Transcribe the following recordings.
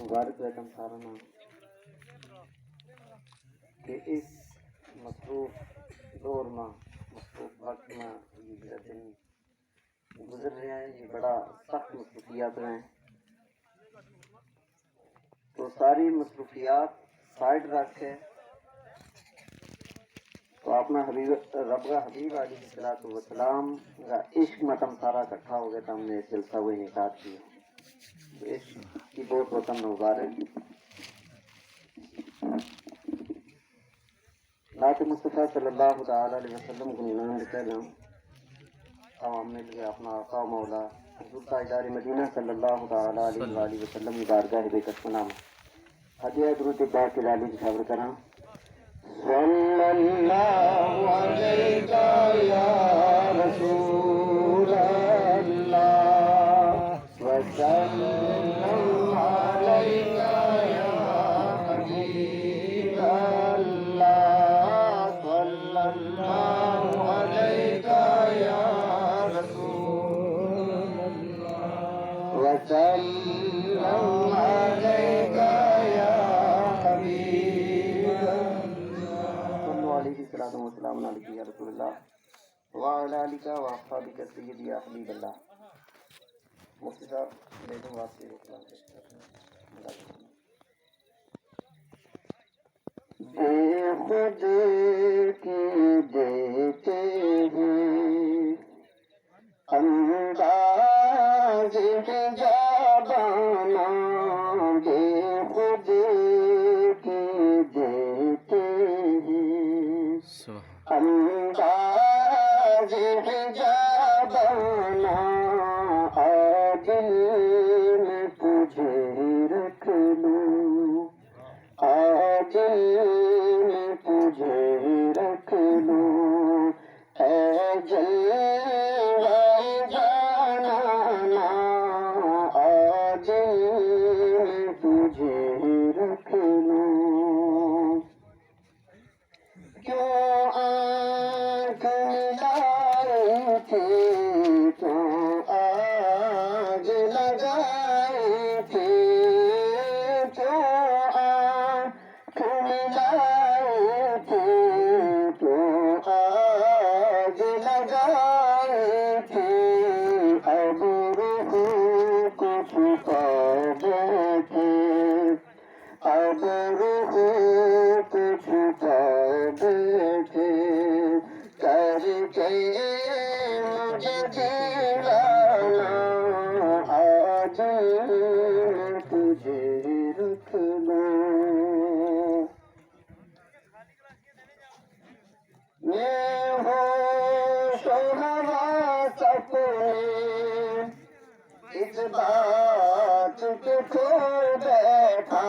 مبارک رقم سارا کہ اس مصروف دور میں مصروف وقت میں یہ دن گزر رہے ہیں، یہ بڑا سخت مصروفیات ہیں، تو ساری مصروفیات سائڈ رکھ کے تو اپنا حبیب رب کا حبیب علیہ الصلوۃ والسلام کا عشق متم سارا اکٹھا ہو گیا تو ہم نے جلسہ و انعقاد کیا، تو اس کی بہت وطن مبارک نعت مصطفیٰ صلی اللہ تعالی علیہ وسلم کو نام کہنا عوام مل کے اپنا آقا مولا حضور تاجدار مدینہ صلی اللہ تعالی علیہ وآلہ وسلم کی بارگاہ بے کسب نام حدیہ درود پاک کے لالی خبر کراں صلی اللہ علیہ یا رسول اللہ وسلم علیہ یا حبیب اللہ صلی اللہ علیہ یا رسول اللہ وسلم علیہ یا حبیب السلام علیکم یا رسول اللہ وعلی آلک و اصحابک سیدی یا حبیب اللہ۔ مفتی صاحب بیگم واسطے کلام پیش کرتے ہیں۔ بے خود کی دیتے ہیں انداز حجابانہ، بے خود کی دیتے ہیں انداز حجابانہ، آدل میں تجھے رکھ لوں، آدل میں تجھے رکھ لوں، اے جلوہ جانانا، آدل میں تجھے رکھ لوں، کیوں آنکھ ملائی تھی تو آج لگائی تھی، کیوں آنکھ ملائی تھی تو آج لگائی تھی، اب روح کو چھپا بیٹھے، اب روح کو چھپا بیٹھے، کر کے مجھے دیوانہ، آج میں تجھے رکھ لوں، میں ہوش و حواس اپنے اس بات پہ کھو بیٹھا،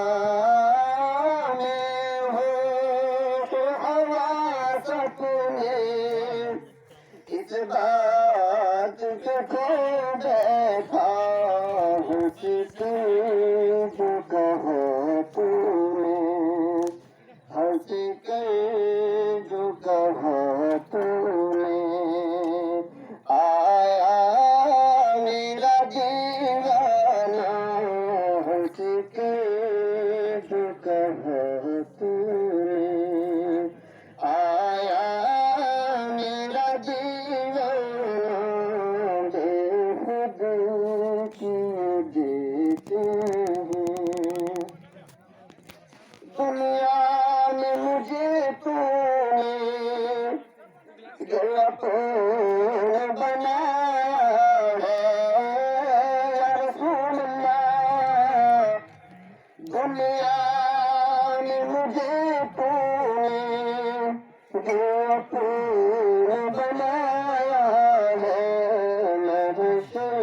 میں ہوش و حواس اپنے اس بات پہ کھو بیٹھا، حقیقت جو کہا تو نے، حقیقت جو کہا تو نے، آیا میرا دیوانہ، حقیقت جو کہا تو نے، آیا میرا دیوانہ، بے خود کی دیتے ہیں، دنیا میں مجھے تو نے جو اپنا بنایا ہے، یا رسول اللہ، دنیا میں مجھے تو نے جو اپنا بنایا ہے، محشر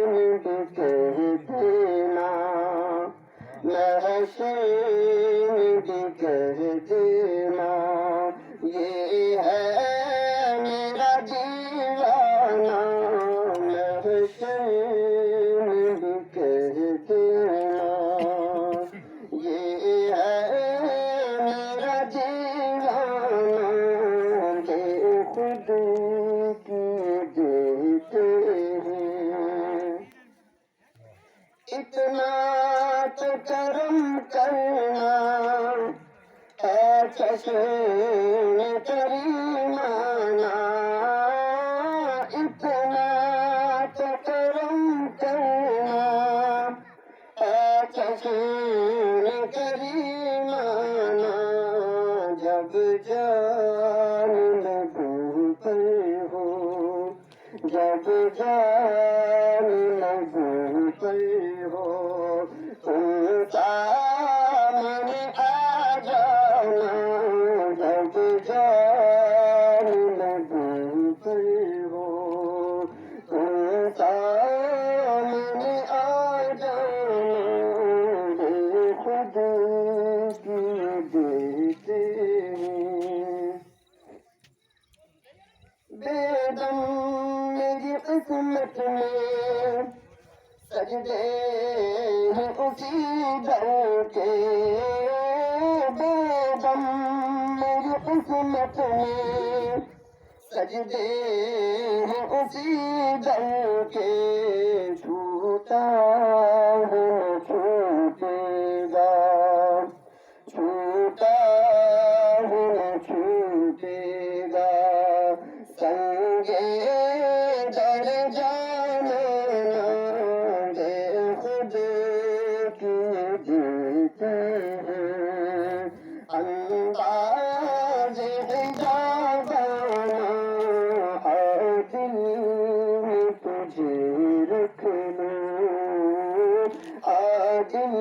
میں بھی کہہ دینا، محشر میں بھی کہہ دینا، یہ ہے میرا دیوانہ، محشر میں بھی کہہ دینا، یہ ہے میرا دیوانہ، بے خود کی دیتے ہیں، اتنا تو کرم کرنا اے چشم کریمانہ، اتنا تو کرم کرنا اے چشم کریمانہ، جب جان لبوں پر ہو، جب جان لبوں پر ہو، تم سامنے آ جانا، جب جان لبوں پر ہو، تم سامنے آ جانا، بے خود کی دیتے ہیں بے دم میری قسمت میں، سجدے ہیں اسی در کے، بے دم میری قسمت میں، سجدے ہیں اسی در کے، چھوٹا ہے چھوٹے گا، چھوٹا ہے چھوٹے گا، سنگے در جانا بے خود کی دیتے ہیں، انداز حجابانہ ہے دل میں تجھے رکھ لوں، دل